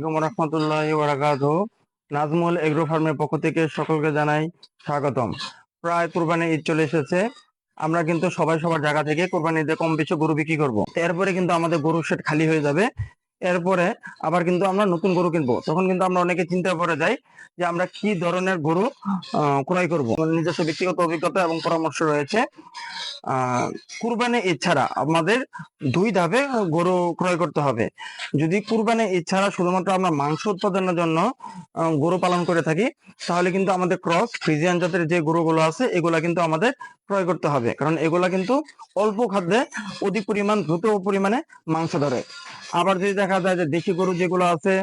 আসসালামু রহমতুল্লাহি ওয়া বারাকাতুহু। নাজমুল এগ্রো ফার্মের পক্ষ থেকে সকলকে জানাই স্বাগতম। প্রায় কুরবানি ঈদ চলে এসেছে। আমরা কিন্তু সবাই সবার জায়গা থেকে কুরবানি ঈদে কম বেশি গরু বিক্রি করব। এরপরে কিন্তু আমাদের গরুর শেড খালি হয়ে যাবে। এরপরে আবার কিন্তু আমরা নতুন গরু কিনবো। তখন কিন্তু আমরা অনেকে চিন্তা করে যাই যে আমরা কি ধরনের গরু ক্রয় করব। আমার নিজস্ব ব্যক্তিগত অভিজ্ঞতা এবং পরামর্শ রয়েছে। কুরবানি ঈদ ছাড়া আমাদের দুই ধাপে গরু ক্রয় করতে হবে। যদি কুরবানি ঈদ ছাড়া শুধুমাত্র আমরা মাংস উৎপাদনের জন্য গরু পালন করে থাকি, তাহলে কিন্তু আমাদের ক্রস ফ্রিজিয়ান জাতের যে গরুগুলো আছে এগুলা কিন্তু আমাদের ক্রয় করতে হবে, কারণ এগুলা কিন্তু অল্প খাদ্যে অধিক পরিমাণ দ্রুত পরিমাণে মাংস ধরে। আবার যদি দেখা যায় যে দেশি গরু যেগুলো আছে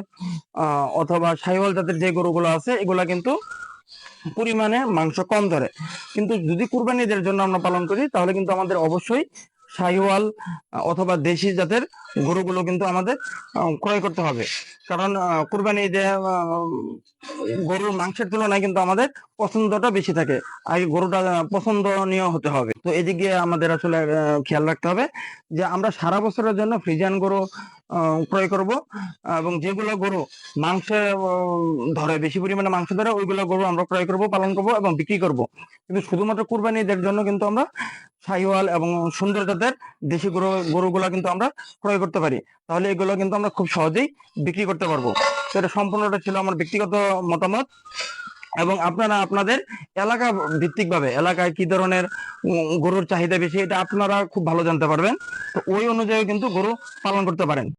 অথবা শাহিওয়াল জাতের যে গরুগুলো আছে এগুলা কিন্তু পরিমাণে মাংস কম ধরে। কিন্তু যদি কুরবানি ঈদের জন্য আমরা পালন করি তাহলে কিন্তু আমাদের অবশ্যই শাহিওয়াল অথবা দেশি জাতের গরুগুলো কিন্তু আমাদের ক্রয় করতে হবে। কারণ কুরবানি ঈদে গরুর মাংসের তুলনায় কিন্তু আমাদের পছন্দটা বেশি থাকে। আগে গরুটা পছন্দনীয় হতে হবে। তো এদিক দিয়ে আমাদের আসলে খেয়াল রাখতে হবে যে আমরা সারা বছরের জন্য ফ্রিজিয়ান গরু ক্রয় করব, এবং যেগুলো গরু মাংসে ধরে বেশি পরিমাণে মাংস ধরে ওইগুলো গরু আমরা ক্রয় করব, পালন করব এবং বিক্রি করব। কিন্তু শুধুমাত্র কুরবানি ঈদের জন্য কিন্তু আমরা শাহিওয়াল এবং সুন্দর জাতের দেশি গরুগুলা কিন্তু আমরা ক্রয় করতে পারি। তাহলে এগুলো কিন্তু আমরা খুব সহজেই বিক্রি করতে পারবো। তো এটা সম্পূর্ণটা ছিল আমার ব্যক্তিগত মতামত, এবং আপনারা আপনাদের এলাকা ভিত্তিক ভাবে এলাকায় কি ধরনের গরুর চাহিদা বেশি এটা আপনারা খুব ভালো জানতে পারবেন। তো ওই অনুযায়ী কিন্তু গরু পালন করতে পারেন।